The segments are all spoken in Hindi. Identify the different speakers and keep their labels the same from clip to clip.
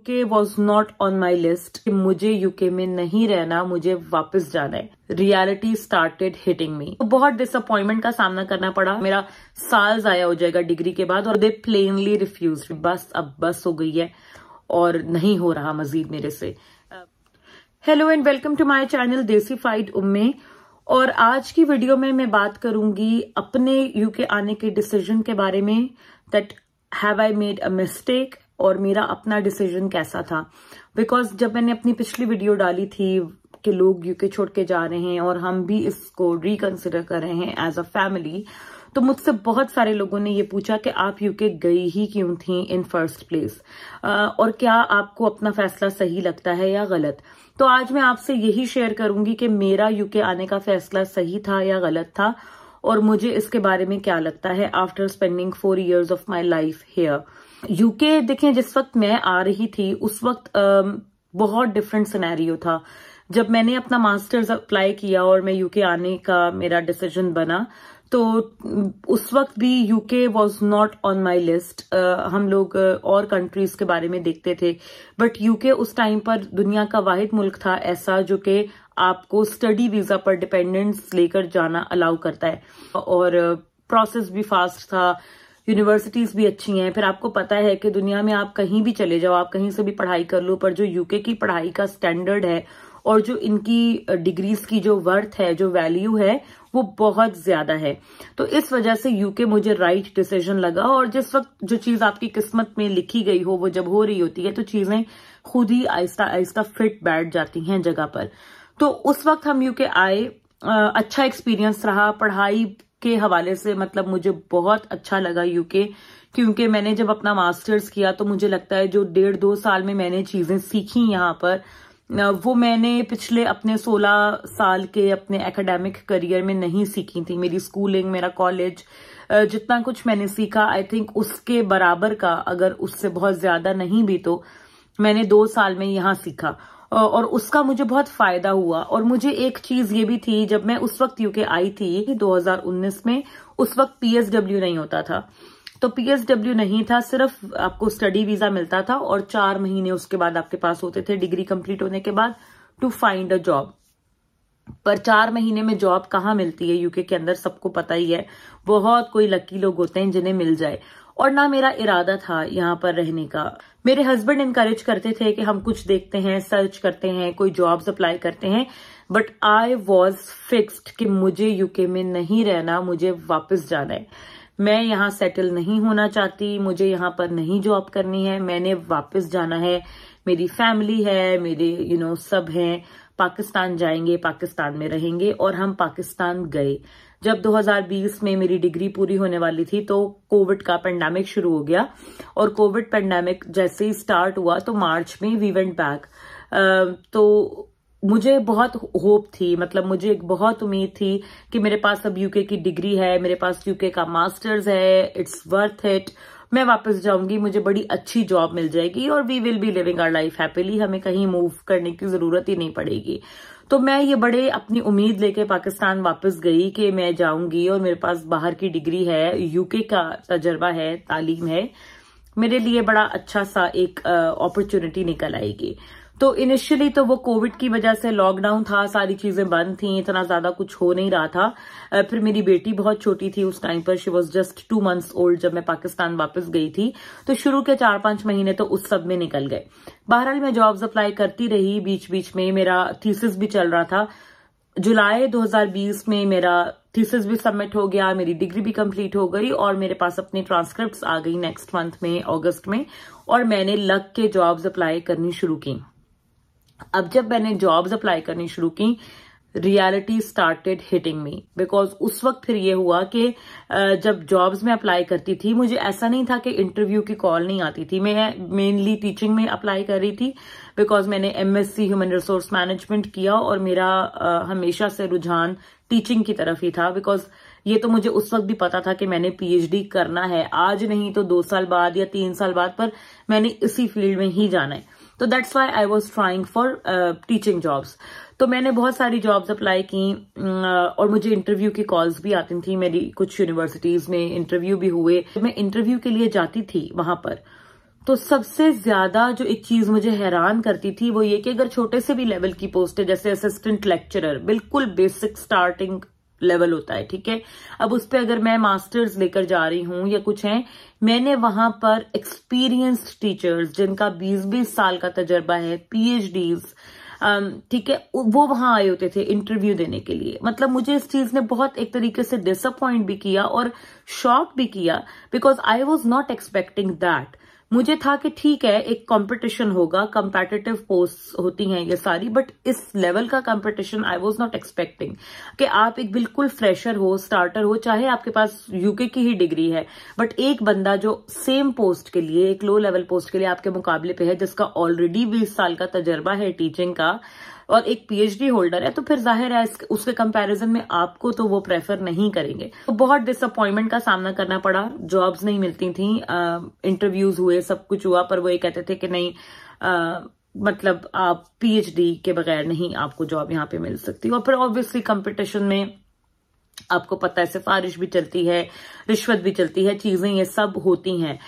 Speaker 1: UK was not on my list. मुझे यूके में नहीं रहना, मुझे वापस जाना है। Reality started hitting me. तो बहुत डिसअपॉइंटमेंट का सामना करना पड़ा। मेरा साल जाया हो जाएगा डिग्री के बाद और दे प्लेनली रिफ्यूज। बस अब बस हो गई है और नहीं हो रहा मजीद मेरे से। Hello and welcome to my channel Desified Umme. और आज की वीडियो में मैं बात करूंगी अपने यूके आने के डिसीजन के बारे में, that have I made a mistake, और मेरा अपना डिसीजन कैसा था। बिकॉज जब मैंने अपनी पिछली वीडियो डाली थी कि लोग यूके छोड़ के जा रहे हैं और हम भी इसको रिकंसिडर कर रहे हैं एज अ फैमिली, तो मुझसे बहुत सारे लोगों ने ये पूछा कि आप यूके गई ही क्यों थी इन फर्स्ट प्लेस, और क्या आपको अपना फैसला सही लगता है या गलत। तो आज मैं आपसे यही शेयर करूंगी कि मेरा यूके आने का फैसला सही था या गलत था, और मुझे इसके बारे में क्या लगता है after spending 4 years of my life hair. UK देखें, जिस वक्त मैं आ रही थी उस वक्त बहुत डिफरेंट सिनेरियो था। जब मैंने अपना मास्टर्स अप्लाई किया और मैं यूके आने का मेरा डिसीजन बना, तो उस वक्त भी UK was not on my list. हम लोग और कंट्रीज के बारे में देखते थे, बट यूके उस टाइम पर दुनिया का वाहिद मुल्क था ऐसा जो कि आपको स्टडी वीजा पर डिपेंडेंस लेकर जाना अलाउ करता है, और प्रोसेस भी फास्ट था, यूनिवर्सिटीज भी अच्छी हैं। फिर आपको पता है कि दुनिया में आप कहीं भी चले जाओ, आप कहीं से भी पढ़ाई कर लो, पर जो यूके की पढ़ाई का स्टैंडर्ड है और जो इनकी डिग्रीज की जो वर्थ है, जो वैल्यू है, वो बहुत ज्यादा है। तो इस वजह से यूके मुझे राइट डिसीजन लगा। और जिस वक्त जो चीज आपकी किस्मत में लिखी गई हो वो जब हो रही होती है, तो चीजें खुद ही आहिस्ता आहिस्ता फिट बैठ जाती हैं जगह पर। तो उस वक्त हम यूके आए, अच्छा एक्सपीरियंस रहा पढ़ाई के हवाले से। मतलब मुझे बहुत अच्छा लगा यूके, क्योंकि मैंने जब अपना मास्टर्स किया तो मुझे लगता है जो 1.5-2 साल में मैंने चीजें सीखी यहाँ पर, वो मैंने पिछले अपने 16 साल के अपने एकेडमिक करियर में नहीं सीखी थी। मेरी स्कूलिंग, मेरा कॉलेज, जितना कुछ मैंने सीखा, आई थिंक उसके बराबर का, अगर उससे बहुत ज्यादा नहीं भी, तो मैंने 2 साल में यहाँ सीखा, और उसका मुझे बहुत फायदा हुआ। और मुझे एक चीज ये भी थी, जब मैं उस वक्त यूके आई थी 2019 में, उस वक्त PSW नहीं होता था। तो PSW नहीं था, सिर्फ आपको स्टडी वीजा मिलता था और 4 महीने उसके बाद आपके पास होते थे डिग्री कंप्लीट होने के बाद टू फाइंड अ जॉब। पर 4 महीने में जॉब कहाँ मिलती है यूके के अंदर, सबको पता ही है। बहुत कोई लकी लोग होते हैं जिन्हें मिल जाए। और ना मेरा इरादा था यहाँ पर रहने का। मेरे हस्बैंड इनकरेज करते थे कि हम कुछ देखते हैं, सर्च करते हैं, कोई जॉब्स अप्लाई करते हैं, बट आई वॉज फिक्स्ड कि मुझे यूके में नहीं रहना, मुझे वापस जाना है। मैं यहाँ सेटल नहीं होना चाहती, मुझे यहाँ पर नहीं जॉब करनी है, मैंने वापस जाना है। मेरी फैमिली है, मेरे सब हैं, पाकिस्तान जाएंगे, पाकिस्तान में रहेंगे। और हम पाकिस्तान गए। जब 2020 में मेरी डिग्री पूरी होने वाली थी तो कोविड का पेंडेमिक शुरू हो गया, और कोविड पेंडेमिक जैसे ही स्टार्ट हुआ तो मार्च में वी वेंट बैक। तो मुझे बहुत होप थी, मतलब मुझे एक बहुत उम्मीद थी कि मेरे पास अब यूके की डिग्री है, मेरे पास यूके का मास्टर्स है, इट्स वर्थ इट। मैं वापस जाऊंगी, मुझे बड़ी अच्छी जॉब मिल जाएगी और we will be living our life happily, हमें कहीं मूव करने की जरूरत ही नहीं पड़ेगी। तो मैं ये बड़े अपनी उम्मीद लेके पाकिस्तान वापस गई कि मैं जाऊंगी और मेरे पास बाहर की डिग्री है, यूके का तजर्बा है, तालीम है, मेरे लिए बड़ा अच्छा सा एक अपॉर्चुनिटी निकल आएगी। तो इनिशियली तो वो कोविड की वजह से लॉकडाउन था, सारी चीजें बंद थी, इतना ज्यादा कुछ हो नहीं रहा था। फिर मेरी बेटी बहुत छोटी थी उस टाइम पर, she was just 2 months old जब मैं पाकिस्तान वापस गई थी। तो शुरू के 4-5 महीने तो उस सब में निकल गए। बहरहाल मैं जॉब्स अप्लाई करती रही, बीच बीच में मेरा थीसिस भी चल रहा था। जुलाई 2020 में मेरा थीसिस भी सबमिट हो गया, मेरी डिग्री भी कंप्लीट हो गई, और मेरे पास अपनी ट्रांसक्रिप्ट्स आ गई नेक्स्ट मंथ में, अगस्त में, और मैंने लग के जॉब्स अप्लाई करनी शुरू की। अब जब मैंने जॉब्स अप्लाई करनी शुरू की, reality started hitting me. Because उस वक्त फिर ये हुआ कि जब जॉब्स में अप्लाई करती थी, मुझे ऐसा नहीं था कि इंटरव्यू की कॉल नहीं आती थी। मैं मेनली टीचिंग में अप्लाई कर रही थी, बिकॉज मैंने MSc ह्यूमन रिसोर्स मैनेजमेंट किया और मेरा हमेशा से रुझान टीचिंग की तरफ ही था। बिकॉज ये तो मुझे उस वक्त भी पता था कि मैंने PhD करना है, आज नहीं तो 2 साल बाद या 3 साल बाद, पर मैंने इसी फील्ड में ही जाना है। तो that's why I was trying for teaching jobs. तो मैंने बहुत सारी जॉब्स अप्लाई की, और मुझे इंटरव्यू की कॉल्स भी आती थी। मेरी कुछ यूनिवर्सिटीज में इंटरव्यू भी हुए। मैं इंटरव्यू के लिए जाती थी वहां पर, तो सबसे ज्यादा जो एक चीज मुझे हैरान करती थी वो ये कि अगर छोटे से भी लेवल की पोस्ट है, जैसे असिस्टेंट लेक्चरर, बिल्कुल बेसिक स्टार्टिंग लेवल होता है, ठीक है, अब उस पे अगर मैं मास्टर्स लेकर जा रही हूं या कुछ है, मैंने वहां पर एक्सपीरियंस्ड टीचर्स जिनका 20-20 साल का तजर्बा है, पीएचडीज, ठीक है, वो वहां आए होते थे इंटरव्यू देने के लिए। मतलब मुझे इस चीज ने बहुत एक तरीके से डिसअपॉइंट भी किया और शॉक भी किया, because I was not expecting that. मुझे था कि ठीक है एक कंपटीशन होगा, कंपेटिटिव पोस्ट होती हैं ये सारी, बट इस लेवल का competition I was not expecting कि आप एक बिल्कुल फ्रेशर हो, स्टार्टर हो, चाहे आपके पास यूके की ही डिग्री है, बट एक बंदा जो सेम पोस्ट के लिए, एक लो लेवल पोस्ट के लिए आपके मुकाबले पे है, जिसका ऑलरेडी 20 साल का तजर्बा है टीचिंग का और एक पीएचडी होल्डर है, तो फिर जाहिर है उसके कंपैरिजन में आपको तो वो प्रेफर नहीं करेंगे। तो बहुत डिसअपॉइंटमेंट का सामना करना पड़ा, जॉब्स नहीं मिलती थी, इंटरव्यूज हुए, सब कुछ हुआ, पर वो ये कहते थे कि नहीं, मतलब आप पीएचडी के बगैर नहीं आपको जॉब यहाँ पे मिल सकती। और फिर ऑब्वियसली कंपटीशन में आपको पता है सिफारिश भी चलती है, रिश्वत भी चलती है, चीजें ये सब होती हैं।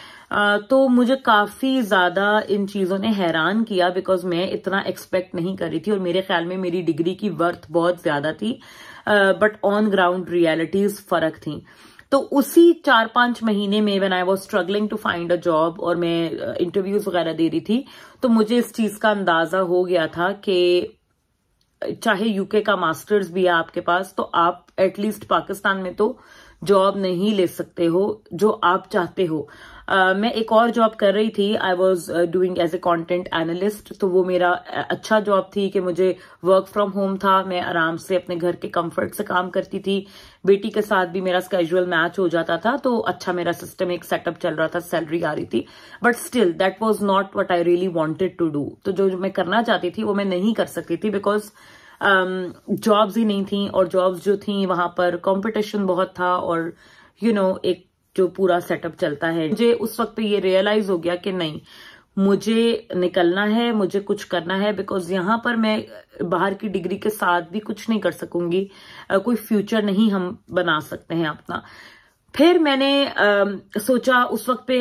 Speaker 1: तो मुझे काफी ज्यादा इन चीजों ने हैरान किया, बिकॉज मैं इतना एक्सपेक्ट नहीं कर रही थी और मेरे ख्याल में मेरी डिग्री की वर्थ बहुत ज्यादा थी, बट ऑन ग्राउंड रियलिटीज फर्क थी। तो उसी 4-5 महीने में when I was struggling to find a job और मैं इंटरव्यूज वगैरह दे रही थी, तो मुझे इस चीज का अंदाजा हो गया था कि चाहे यूके का मास्टर्स भी है आपके पास, तो आप एटलीस्ट पाकिस्तान में तो जॉब नहीं ले सकते हो जो आप चाहते हो। मैं एक और जॉब कर रही थी, I was doing as a content analyst, तो वो मेरा अच्छा जॉब थी कि मुझे वर्क फ्रॉम होम था, मैं आराम से अपने घर के कंफर्ट से काम करती थी, बेटी के साथ भी मेरा स्केड्यूल मैच हो जाता था, तो अच्छा मेरा सिस्टम एक सेटअप चल रहा था, सैलरी आ रही थी, but still that was not what I really wanted to do. तो जो मैं करना चाहती थी वो मैं नहीं कर सकती थी, बिकॉज जॉब्स ही नहीं थी, और जॉब्स जो थी वहां पर कंपटीशन बहुत था, और एक जो पूरा सेटअप चलता है। मुझे उस वक्त पे ये रियलाइज हो गया कि नहीं, मुझे निकलना है, मुझे कुछ करना है, बिकॉज यहाँ पर मैं बाहर की डिग्री के साथ भी कुछ नहीं कर सकूंगी, कोई फ्यूचर नहीं हम बना सकते हैं अपना। फिर मैंने सोचा उस वक्त पे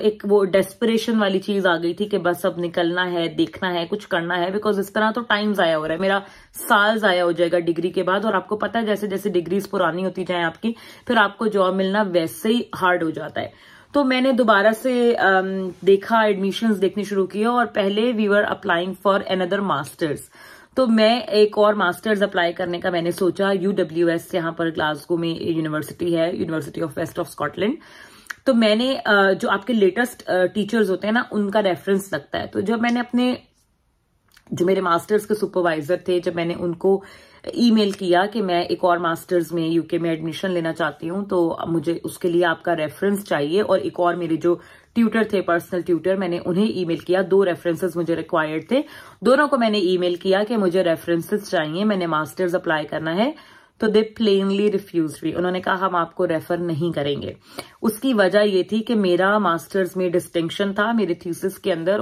Speaker 1: एक वो डेस्परेशन वाली चीज आ गई थी कि बस अब निकलना है, देखना है, कुछ करना है, बिकॉज इस तरह तो टाइम जाया हो रहा है, मेरा साल जाया हो जाएगा डिग्री के बाद, और आपको पता है जैसे जैसे डिग्रीज पुरानी होती जाए आपकी, फिर आपको जॉब मिलना वैसे ही हार्ड हो जाता है। तो मैंने दोबारा से देखा, एडमिशंस देखने शुरू किए, और पहले we were applying for another masters. तो मैं एक और मास्टर्स अप्लाई करने का मैंने सोचा, UWS यहाँ पर ग्लासगो में यूनिवर्सिटी है, university of West of Scotland. तो मैंने जो आपके लेटेस्ट टीचर्स होते हैं ना, उनका रेफरेंस लगता है। तो जब मैंने जो मेरे मास्टर्स के सुपरवाइजर थे, जब मैंने उनको ईमेल किया कि मैं एक और मास्टर्स में यूके में एडमिशन लेना चाहती हूँ, तो मुझे उसके लिए आपका रेफरेंस चाहिए, और एक और मेरे जो ट्यूटर थे, पर्सनल ट्यूटर, मैंने उन्हें ईमेल किया, 2 रेफरेंसेस मुझे रिक्वायर्ड थे, दोनों को मैंने ईमेल किया कि मुझे रेफरेंसेस चाहिए, मैंने मास्टर्स अप्लाई करना है। तो दे प्लेनली रिफ्यूज मी, उन्होंने कहा हम आपको रेफर नहीं करेंगे। उसकी वजह ये थी कि मेरा मास्टर्स में डिस्टिंक्शन था मेरे थीसिस के अंदर,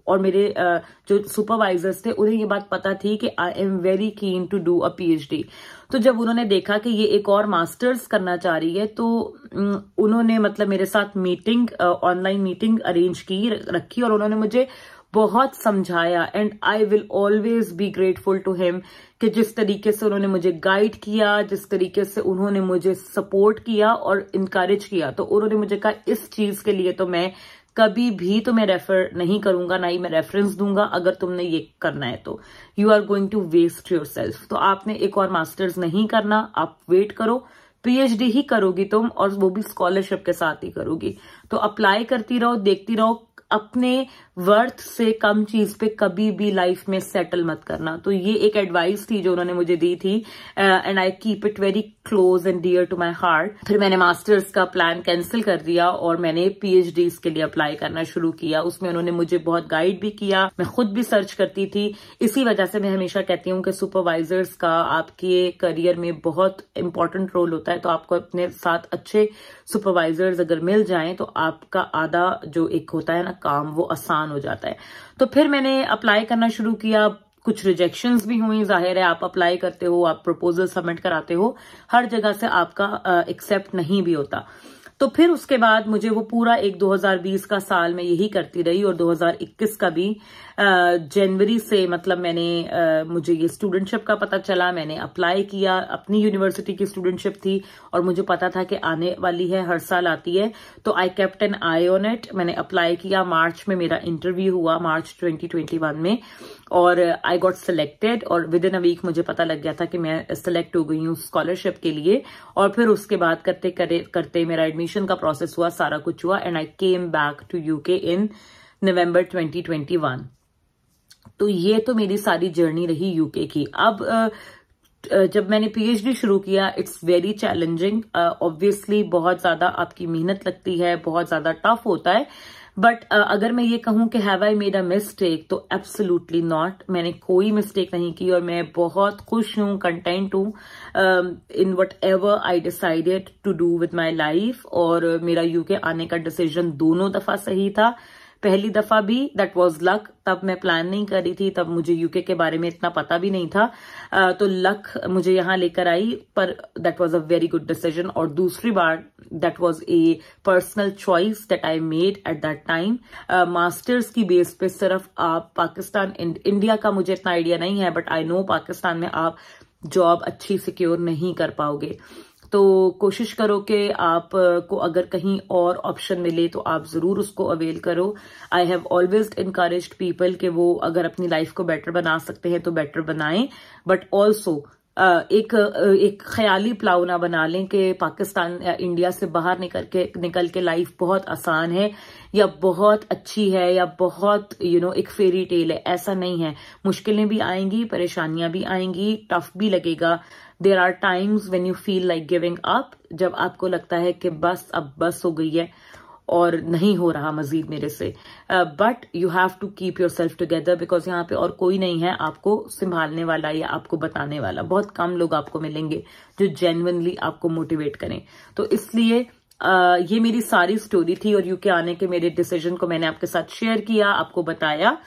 Speaker 1: और मेरे जो सुपरवाइजर्स थे उन्हें ये बात पता थी कि I am very keen to do a PhD. तो जब उन्होंने देखा कि ये एक और मास्टर्स करना चाह रही है, तो उन्होंने मतलब मेरे साथ मीटिंग, ऑनलाइन मीटिंग अरेंज रखी, और उन्होंने मुझे बहुत समझाया, and I will always be grateful to him कि जिस तरीके से उन्होंने मुझे गाइड किया, जिस तरीके से उन्होंने मुझे सपोर्ट किया और इनकरेज किया। तो उन्होंने मुझे कहा इस चीज के लिए तो मैं कभी भी तुम्हें रेफर नहीं करूंगा, ना ही मैं रेफरेंस दूंगा, अगर तुमने ये करना है तो you are going to waste yourself. तो आपने एक और मास्टर्स नहीं करना, आप वेट करो, पीएचडी ही करोगी तुम, और वो भी स्कॉलरशिप के साथ ही करोगी। तो अप्लाई करती रहो, देखती रहो, अपने वर्थ से कम चीज पे कभी भी लाइफ में सेटल मत करना। तो ये एक एडवाइस थी जो उन्होंने मुझे दी थी, and I keep it very close and dear to my heart. फिर मैंने मास्टर्स का प्लान कैंसिल कर दिया और मैंने पीएचडीज के लिए अप्लाई करना शुरू किया। उसमें उन्होंने मुझे बहुत गाइड भी किया, मैं खुद भी सर्च करती थी। इसी वजह से मैं हमेशा कहती हूँ कि सुपरवाइजर्स का आपके करियर में बहुत इंपॉर्टेंट रोल होता है। तो आपको अपने साथ अच्छे सुपरवाइजर्स अगर मिल जाएं तो आपका आधा जो एक होता है ना काम, वो आसान हो जाता है। तो फिर मैंने अप्लाई करना शुरू किया, कुछ रिजेक्शंस भी हुई। जाहिर है आप अप्लाई करते हो, आप प्रपोजल सबमिट कराते हो, हर जगह से आपका एक्सेप्ट नहीं भी होता। तो फिर उसके बाद मुझे वो पूरा एक 2020 का साल मैं यही करती रही, और 2021 का भी जनवरी से मतलब मुझे ये स्टूडेंटशिप का पता चला, मैंने अप्लाई किया, अपनी यूनिवर्सिटी की स्टूडेंटशिप थी और मुझे पता था कि आने वाली है, हर साल आती है, तो I kept an eye on it. मैंने अप्लाई किया, मार्च में मेरा इंटरव्यू हुआ, मार्च 2021 में, और आई गॉट सिलेक्टेड, और विद इन अ वीक मुझे पता लग गया था कि मैं सिलेक्ट हो गई हूँ स्कॉलरशिप के लिए। और फिर उसके बाद करते करते मेरा एडमिशन का प्रोसेस हुआ, सारा कुछ हुआ, and I came back to UK in November 2021। तो ये तो मेरी सारी जर्नी रही यूके की। अब जब मैंने पीएचडी शुरू किया, इट्स वेरी चैलेंजिंग, ऑब्वियसली बहुत ज्यादा आपकी मेहनत लगती है, बहुत ज्यादा टफ होता है, बट अगर मैं ये कहूं कि have I made a mistake, तो एब्सोल्युटली नॉट, मैंने कोई मिस्टेक नहीं की, और मैं बहुत खुश हूं, कंटेंट हूं in whatever I decided to do with my life. और मेरा यूके आने का डिसीजन दोनों दफा सही था। पहली दफा भी दैट वाज लक, तब मैं प्लान नहीं कर रही थी, तब मुझे यूके के बारे में इतना पता भी नहीं था, तो लक मुझे यहाँ लेकर आई, पर that was a very good decision. और दूसरी बार that was a personal choice that I made at that time. Masters की बेस पे सिर्फ आप पाकिस्तान, इंडिया का मुझे इतना आइडिया नहीं है, बट आई नो पाकिस्तान में आप जॉब अच्छी सिक्योर नहीं कर पाओगे, तो कोशिश करो कि आप को अगर कहीं और ऑप्शन मिले तो आप जरूर उसको अवेल करो। I have always encouraged people कि वो अगर अपनी लाइफ को बेटर बना सकते हैं तो बेटर बनाएं, बट ऑल्सो एक ख्याली प्लाव ना बना लें कि पाकिस्तान या इंडिया से बाहर निकल के लाइफ बहुत आसान है या बहुत अच्छी है या बहुत एक फेरी टेल है। ऐसा नहीं है, मुश्किलें भी आएंगी, परेशानियां भी आएंगी, टफ भी लगेगा। There are times when you feel like giving up, जब आपको लगता है कि बस अब बस हो गई है और नहीं हो रहा मजीद मेरे से, but you have to keep yourself together, because यहाँ पे और कोई नहीं है आपको संभालने वाला या आपको बताने वाला। बहुत कम लोग आपको मिलेंगे जो जेन्युइनली आपको मोटिवेट करें। तो इसलिए ये मेरी सारी स्टोरी थी, और यूके आने के मेरे डिसीजन को मैंने आपके साथ शेयर किया, आपको बताया।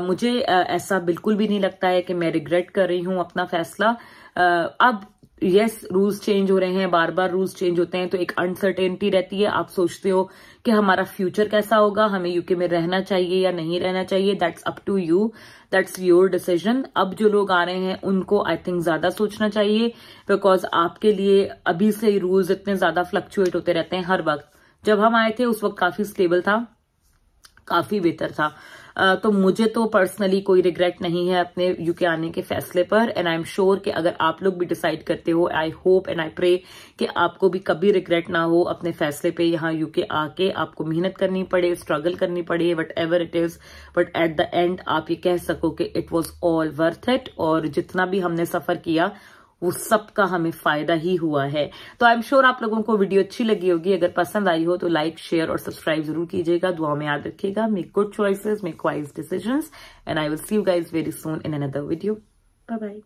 Speaker 1: मुझे ऐसा बिल्कुल भी नहीं लगता है कि मैं रिग्रेट कर रही हूं अपना फैसला। अब यस, रूल्स चेंज हो रहे हैं, बार बार रूल्स चेंज होते हैं, तो एक अनसर्टेनिटी रहती है। आप सोचते हो कि हमारा फ्यूचर कैसा होगा, हमें यूके में रहना चाहिए या नहीं रहना चाहिए, that's up to you, that's your decision. अब जो लोग आ रहे हैं उनको आई थिंक ज्यादा सोचना चाहिए, बिकॉज आपके लिए अभी से ही रूल्स इतने ज्यादा फ्लक्चुएट होते रहते हैं हर वक्त। जब हम आए थे उस वक्त काफी स्टेबल था, काफी बेहतर था। तो मुझे तो पर्सनली कोई रिग्रेट नहीं है अपने यूके आने के फैसले पर, एंड आई एम श्योर कि अगर आप लोग भी डिसाइड करते हो, I hope and I pray कि आपको भी कभी रिग्रेट ना हो अपने फैसले पे। यहाँ यूके आके आपको मेहनत करनी पड़े, स्ट्रगल करनी पड़े, what ever it is, but at the end आप ये कह सको कि it was all worth it, और जितना भी हमने सफर किया वो सबका हमें फायदा ही हुआ है। तो आई एम श्योर आप लोगों को वीडियो अच्छी लगी होगी। अगर पसंद आई हो तो लाइक, शेयर और सब्सक्राइब जरूर कीजिएगा। दुआ में याद रखिएगा। Make good choices, make wise decisions, and I will see you guys very soon in another video. Bye bye.